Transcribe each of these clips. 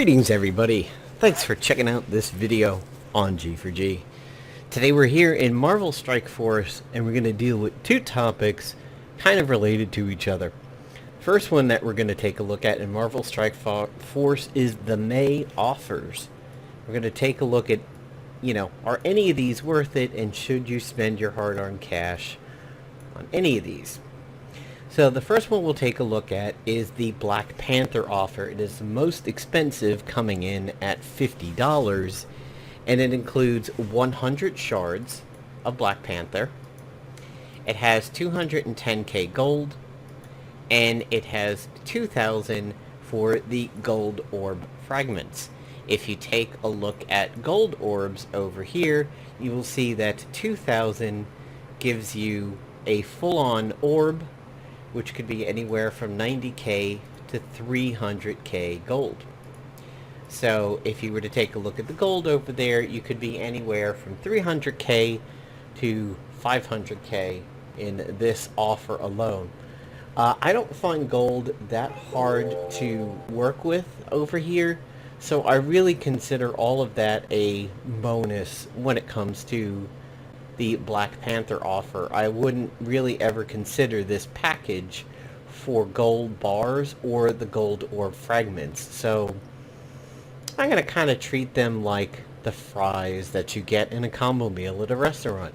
Greetings everybody, thanks for checking out this video on G4G. Today we're here in Marvel Strike Force and we're going to deal with two topics kind of related to each other. First one that we're going to take a look at in Marvel Strike Force is the May offers. We're going to take a look at, are any of these worth it and should you spend your hard-earned cash on any of these? So the first one we'll take a look at is the Black Panther offer. It is the most expensive, coming in at $50, and it includes 100 shards of Black Panther. It has 210k gold, and it has 2,000 for the gold orb fragments. If you take a look at gold orbs over here, you will see that 2,000 gives you a full-on orb, which could be anywhere from 90k to 300k gold. So if you were to take a look at the gold over there, you could be anywhere from 300k to 500k in this offer alone. I don't find gold that hard to work with over here, so I really consider all of that a bonus when it comes to the Black Panther offer. I wouldn't really ever consider this package for gold bars or the gold orb fragments. So I'm going to kind of treat them like the fries that you get in a combo meal at a restaurant.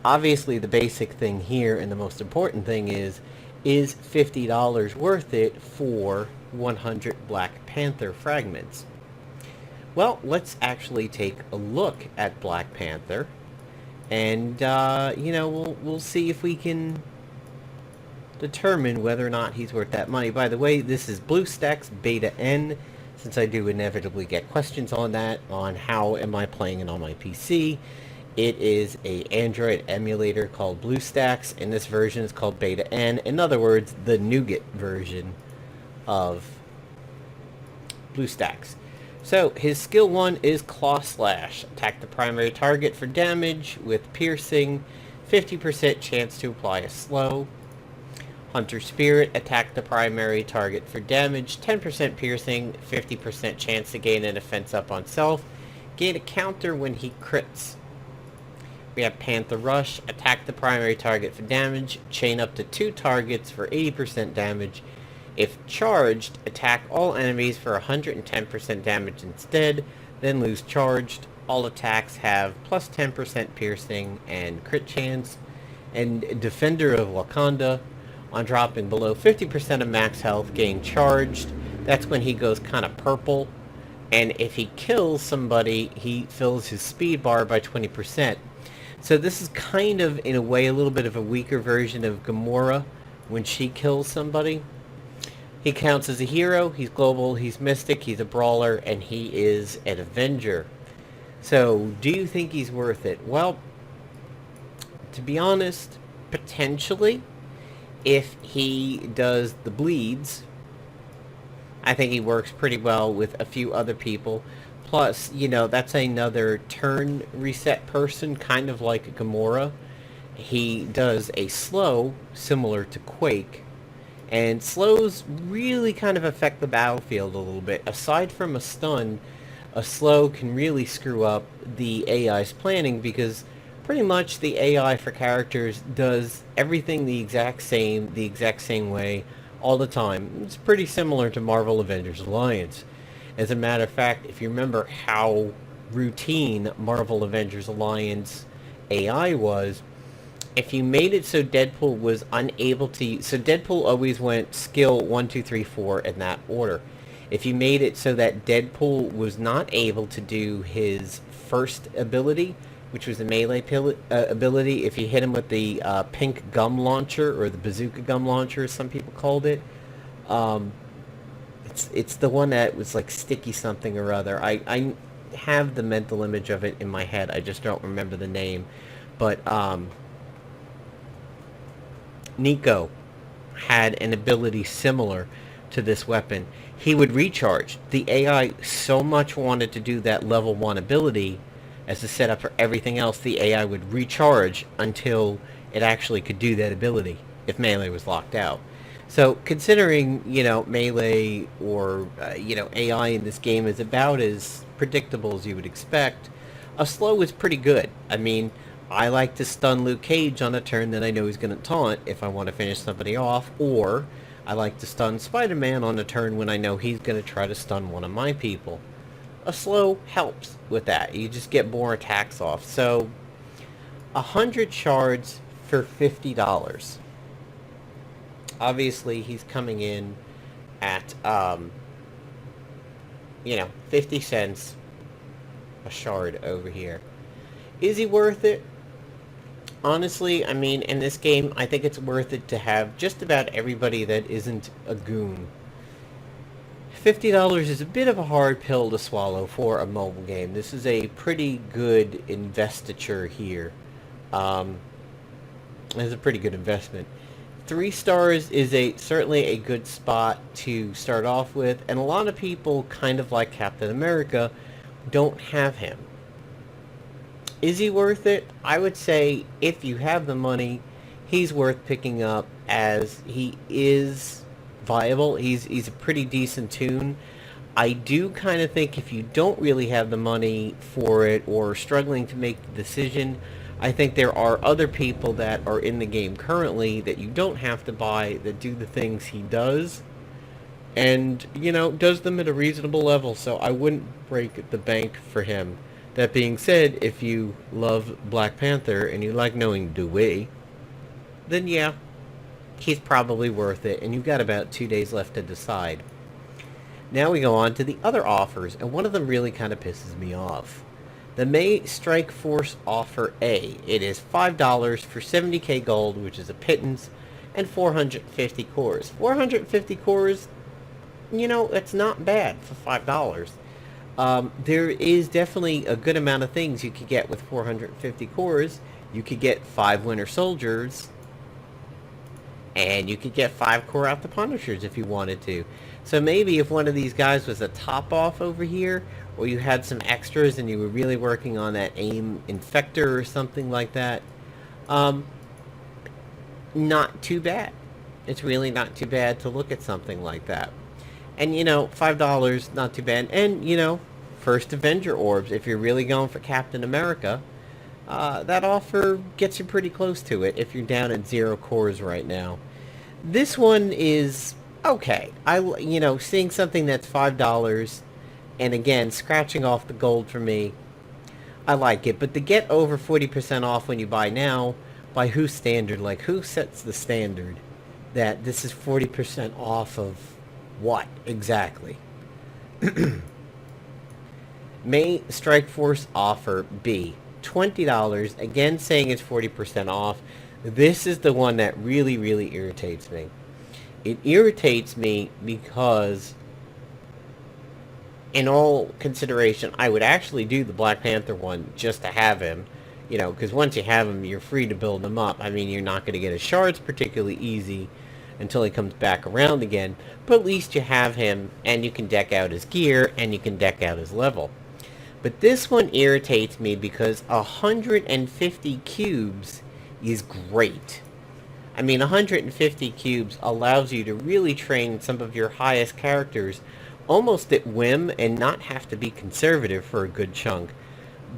Obviously the basic thing here and the most important thing is $50 worth it for 100 Black Panther fragments? Well, let's actually take a look at Black Panther. And, we'll see if we can determine whether or not he's worth that money. By the way, this is BlueStacks Beta N, since I do inevitably get questions on that, on how am I playing it on my PC. It is a Android emulator called BlueStacks, and this version is called Beta N. In other words, the nougat version of BlueStacks. So, his skill 1 is Claw Slash. Attack the primary target for damage with piercing, 50% chance to apply a slow. Hunter Spirit, attack the primary target for damage, 10% piercing, 50% chance to gain an offense up on self. Gain a counter when he crits. We have Panther Rush, attack the primary target for damage, chain up to 2 targets for 80% damage. If charged, attack all enemies for 110% damage instead, then lose charged. All attacks have plus 10% piercing and crit chance. And Defender of Wakanda, on dropping below 50% of max health, gain charged. That's when he goes kind of purple. And if he kills somebody, he fills his speed bar by 20%. So this is kind of, in a way, a little bit of a weaker version of Gamora when she kills somebody. He counts as a hero, he's global, he's mystic, he's a brawler, and he is an Avenger. So, do you think he's worth it? Well, to be honest, potentially, if he does the bleeds, I think he works pretty well with a few other people. Plus, that's another turn reset person, kind of like Gamora. He does a slow, similar to Quake. And slows really kind of affect the battlefield a little bit. Aside from a stun, a slow can really screw up the AI's planning, because pretty much the AI for characters does everything the exact same way all the time. It's pretty similar to Marvel Avengers Alliance. As a matter of fact, if you remember how routine Marvel Avengers Alliance AI was, if you made it so Deadpool was unable to... So Deadpool always went skill 1, 2, 3, 4 in that order. If you made it so that Deadpool was not able to do his first ability, which was the melee ability, if you hit him with the pink gum launcher, or the bazooka gum launcher, as some people called it, it's the one that was like sticky something or other. I have the mental image of it in my head, I just don't remember the name. But, Nico had an ability similar to this weapon. He would recharge. The AI so much wanted to do that level 1 ability as a setup for everything else, the AI would recharge until it actually could do that ability if melee was locked out. So considering, melee or, AI in this game is about as predictable as you would expect, a slow is pretty good. I mean, I like to stun Luke Cage on a turn that I know he's going to taunt if I want to finish somebody off, or I like to stun Spider-Man on a turn when I know he's going to try to stun one of my people. A slow helps with that. You just get more attacks off. So, 100 shards for $50. Obviously, he's coming in at, 50 cents a shard over here. Is he worth it? Honestly, I mean, in this game, I think it's worth it to have just about everybody that isn't a goon. $50 is a bit of a hard pill to swallow for a mobile game. This is a pretty good investiture here. It's a pretty good investment. 3 stars is certainly a good spot to start off with, and a lot of people, kind of like Captain America, don't have him. Is he worth it? I would say if you have the money, he's worth picking up, as he is viable. He's a pretty decent tune. I do kind of think if you don't really have the money for it or struggling to make the decision, I think there are other people that are in the game currently that you don't have to buy that do the things he does, and, does them at a reasonable level, so I wouldn't break the bank for him. That being said, if you love Black Panther and you like knowing Dewey, then yeah, he's probably worth it, and you've got about 2 days left to decide. Now we go on to the other offers, and one of them really kind of pisses me off. The May Strike Force Offer A. It is $5 for 70k gold, which is a pittance, and 450 cores. 450 cores, it's not bad for $5. There is definitely a good amount of things you could get with 450 cores. You could get 5 Winter Soldiers, and you could get 5 Core Out the Punishers if you wanted to. So maybe if one of these guys was a top off over here, or you had some extras and you were really working on that AIM Infector or something like that, not too bad. It's really not too bad to look at something like that. And, $5, not too bad. And, first Avenger Orbs, if you're really going for Captain America, that offer gets you pretty close to it if you're down at 0 cores right now. This one is okay. Seeing something that's $5, and again, scratching off the gold for me, I like it. But to get over 40% off when you buy now, by whose standard? Like, who sets the standard that this is 40% off of what exactly? May Strike Force Offer B, $20, again saying it's 40% off. This is the one that really, really irritates me. It irritates me because, in all consideration, I would actually do the Black Panther one just to have him, because once you have him, you're free to build him up. I mean, you're not going to get his shards particularly easy until he comes back around again, but at least you have him, and you can deck out his gear, and you can deck out his level. But this one irritates me because 150 cubes is great. I mean, 150 cubes allows you to really train some of your highest characters almost at whim and not have to be conservative for a good chunk.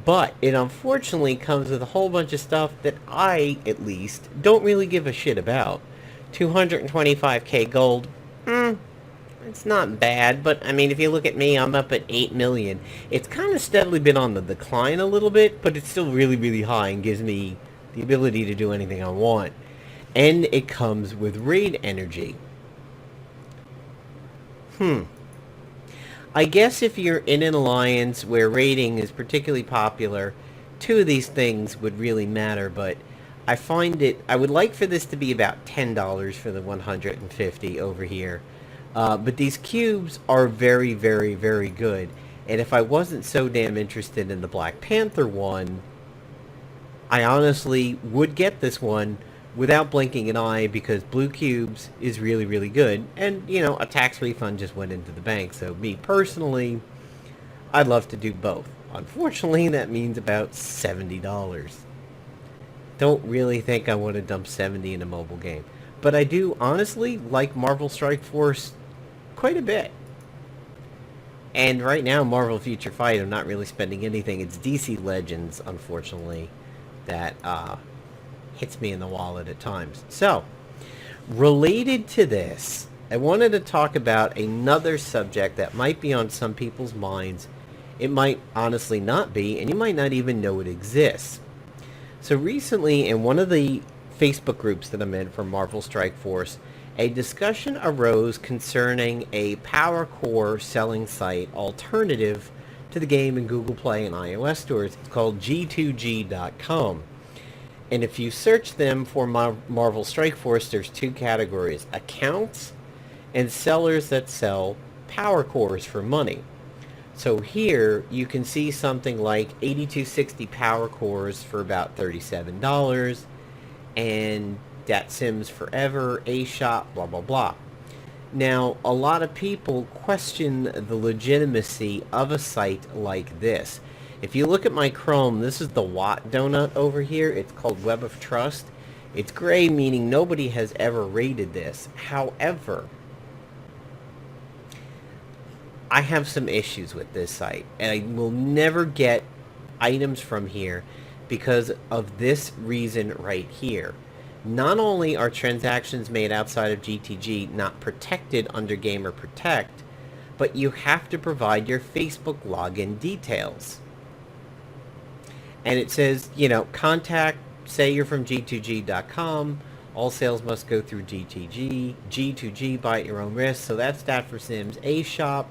But it unfortunately comes with a whole bunch of stuff that I, at least, don't really give a shit about. 225k gold, it's not bad, but I mean, if you look at me, I'm up at 8 million. It's kind of steadily been on the decline a little bit, but it's still really, really high and gives me the ability to do anything I want. And it comes with raid energy. I guess if you're in an alliance where raiding is particularly popular, 2 of these things would really matter, but I find I would like for this to be about $10 for the 150 over here. But these cubes are very, very, very good. And if I wasn't so damn interested in the Black Panther one, I honestly would get this one without blinking an eye, because blue cubes is really, really good. And, a tax refund just went into the bank. So me personally, I'd love to do both. Unfortunately, that means about $70. Don't really think I want to dump 70 in a mobile game. But but I do honestly like Marvel Strike Force quite a bit. And right now, Marvel Future Fight, I'm not really spending anything. It's DC Legends, unfortunately, that hits me in the wallet at times. So, related to this, I wanted to talk about another subject that might be on some people's minds. It might honestly not be, and you might not even know it exists. So recently, in one of the Facebook groups that I'm in for Marvel Strike Force, a discussion arose concerning a Power Core selling site alternative to the game in Google Play and iOS stores. It's called G2G.com. And if you search them for Marvel Strike Force, there's two categories: accounts and sellers that sell Power Cores for money. So here you can see something like 8260 Power Cores for about $37, and Dat Sims Forever, A-Shop, blah, blah, blah. Now, a lot of people question the legitimacy of a site like this. If you look at my Chrome, this is the Watt donut over here. It's called Web of Trust. It's gray, meaning nobody has ever rated this. However, I have some issues with this site, and I will never get items from here because of this reason right here. Not only are transactions made outside of GTG not protected under Gamer Protect, but you have to provide your Facebook login details. And it says, contact, say you're from G2G.com, all sales must go through GTG, G2G, buy at your own risk. So that's that for Sims. A-Shop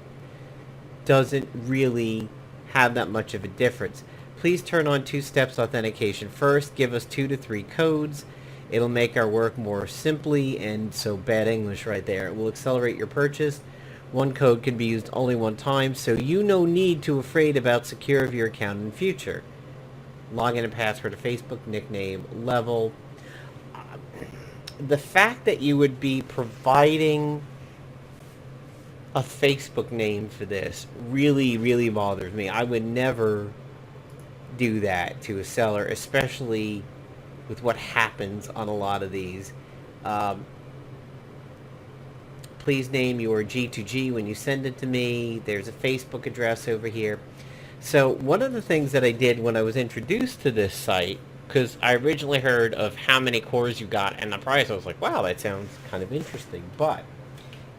doesn't really have that much of a difference. Please turn on two-steps authentication first. Give us 2 to 3 codes. It'll make our work more simply, and so bad English right there. It will accelerate your purchase. One code can be used only one time, so you no need to afraid about secure of your account in future. Login and password to Facebook, nickname, level. The fact that you would be providing a Facebook name for this really, really bothers me. I would never do that to a seller, especially with what happens on a lot of these. Please name your G2G when you send it to me. There's a Facebook address over here. So one of the things that I did when I was introduced to this site, because I originally heard of how many cores you got and the price, I was like, wow, that sounds kind of interesting. But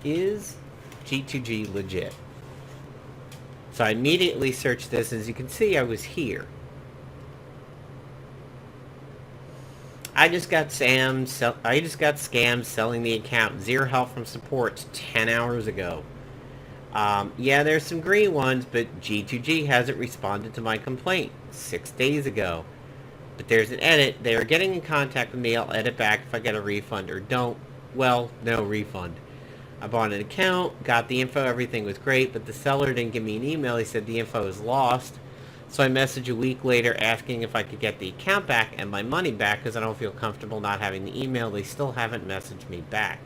is G2G legit? So I immediately searched this. As you can see, I was here. I just got scammed selling the account. Zero help from support 10 hours ago. Yeah, there's some green ones, but G2G hasn't responded to my complaint 6 days ago. But there's an edit. They are getting in contact with me. I'll edit back if I get a refund or don't. Well, no refund. I bought an account, got the info, everything was great, but the seller didn't give me an email. He said the info is lost. So I messaged a week later asking if I could get the account back and my money back because I don't feel comfortable not having the email. They still haven't messaged me back.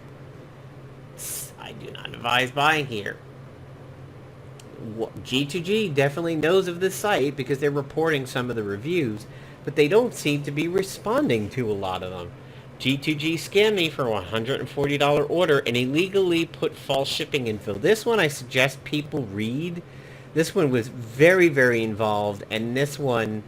I do not advise buying here. G2G definitely knows of this site because they're reporting some of the reviews, but they don't seem to be responding to a lot of them. G2G scammed me for a $140 order and illegally put false shipping info. This one I suggest people read. This one was very, very involved, and this one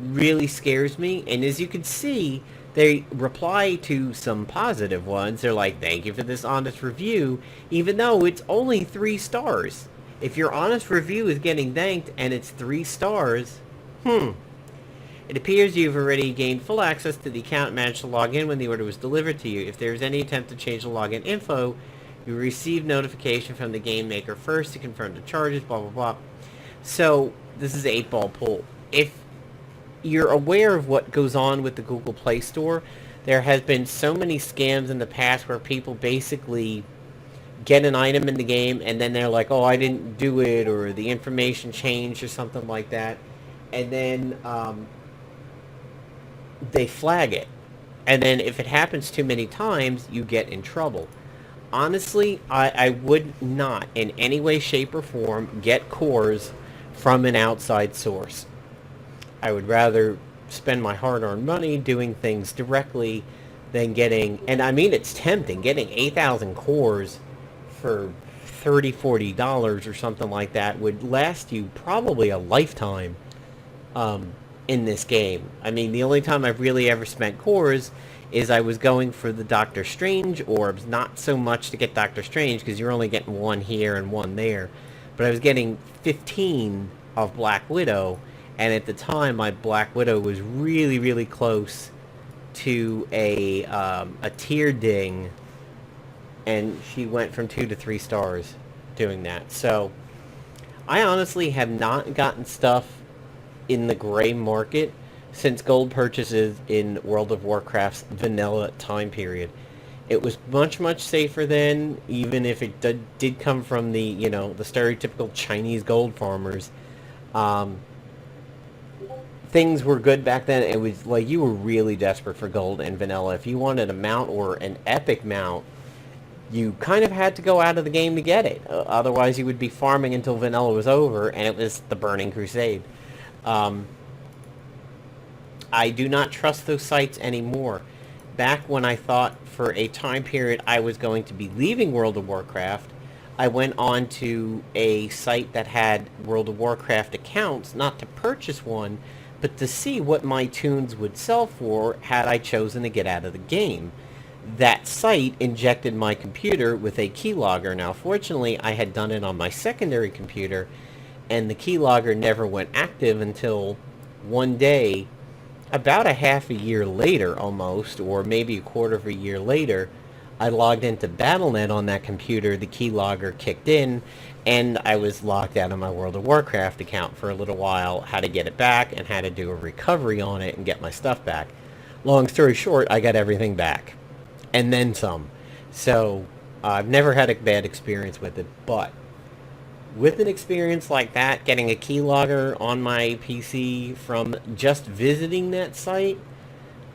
really scares me. And as you can see, they reply to some positive ones. They're like, thank you for this honest review, even though it's only 3 stars. If your honest review is getting thanked and it's 3 stars, It appears you've already gained full access to the account and managed to log in when the order was delivered to you. If there is any attempt to change the login info, you will receive notification from the game maker first to confirm the charges, blah, blah, blah. So, this is 8-ball pool. If you're aware of what goes on with the Google Play Store, there has been so many scams in the past where people basically get an item in the game and then they're like, oh, I didn't do it, or the information changed or something like that. And then they flag it. And then if it happens too many times, you get in trouble. Honestly, I would not in any way, shape, or form get cores from an outside source. I would rather spend my hard-earned money doing things directly than getting, and I mean it's tempting, getting 8,000 cores for $30, $40 or something like that would last you probably a lifetime in this game. I mean, the only time I've really ever spent cores is I was going for the Doctor Strange orbs, not so much to get Doctor Strange, because you're only getting one here and one there, but I was getting 15 of Black Widow, and at the time my Black Widow was really, really close to a tier ding, and she went from 2 to 3 stars doing that. So I honestly have not gotten stuff in the gray market since gold purchases in World of Warcraft's vanilla time period. It was much, much safer then, even if it did come from the, the stereotypical Chinese gold farmers. Things were good back then. It was like you were really desperate for gold and vanilla. If you wanted a mount or an epic mount, you kind of had to go out of the game to get it. Otherwise, you would be farming until vanilla was over, and it was the Burning Crusade. I do not trust those sites anymore. Back when I thought for a time period I was going to be leaving World of Warcraft, I went on to a site that had World of Warcraft accounts, not to purchase one, but to see what my tunes would sell for had I chosen to get out of the game. That site injected my computer with a keylogger. Now, fortunately, I had done it on my secondary computer, and the keylogger never went active until one day, about a half a year later almost, or maybe a quarter of a year later. I logged into Battle.net on that computer, the keylogger kicked in, and I was locked out of my World of Warcraft account for a little while, had to get it back, and had to do a recovery on it and get my stuff back. Long story short, I got everything back. And then some. So, I've never had a bad experience with it, but with an experience like that, getting a keylogger on my PC from just visiting that site,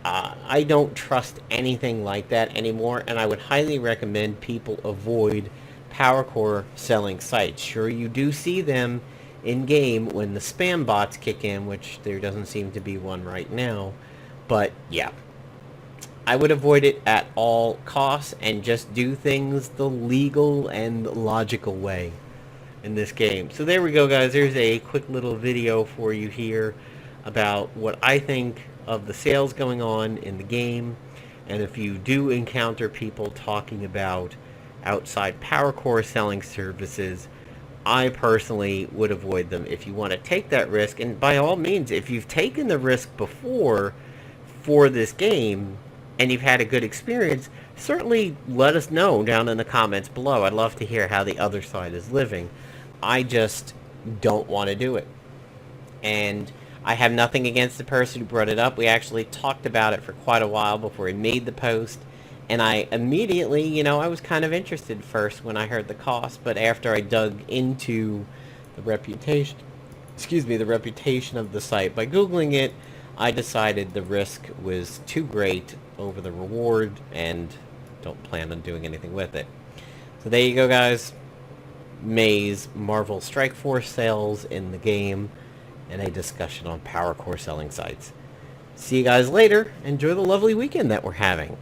I don't trust anything like that anymore, and I would highly recommend people avoid power core selling sites. Sure, you do see them in-game when the spam bots kick in, which there doesn't seem to be one right now, but yeah. I would avoid it at all costs and just do things the legal and logical way in this game. So there we go, guys. There's a quick little video for you here about what I think of the sales going on in the game, and if you do encounter people talking about outside power core selling services, I personally would avoid them if you want to take that risk. And by all means, if you've taken the risk before for this game and you've had a good experience, certainly let us know down in the comments below. I'd love to hear how the other side is living. I just don't want to do it. And I have nothing against the person who brought it up. We actually talked about it for quite a while before he made the post. And I immediately, I was kind of interested first when I heard the cost, but after I dug into the reputation of the site by Googling it, I decided the risk was too great over the reward and don't plan on doing anything with it. So there you go, guys. May's Marvel Strike Force sales in the game and a discussion on power core selling sites. See you guys later. Enjoy the lovely weekend that we're having.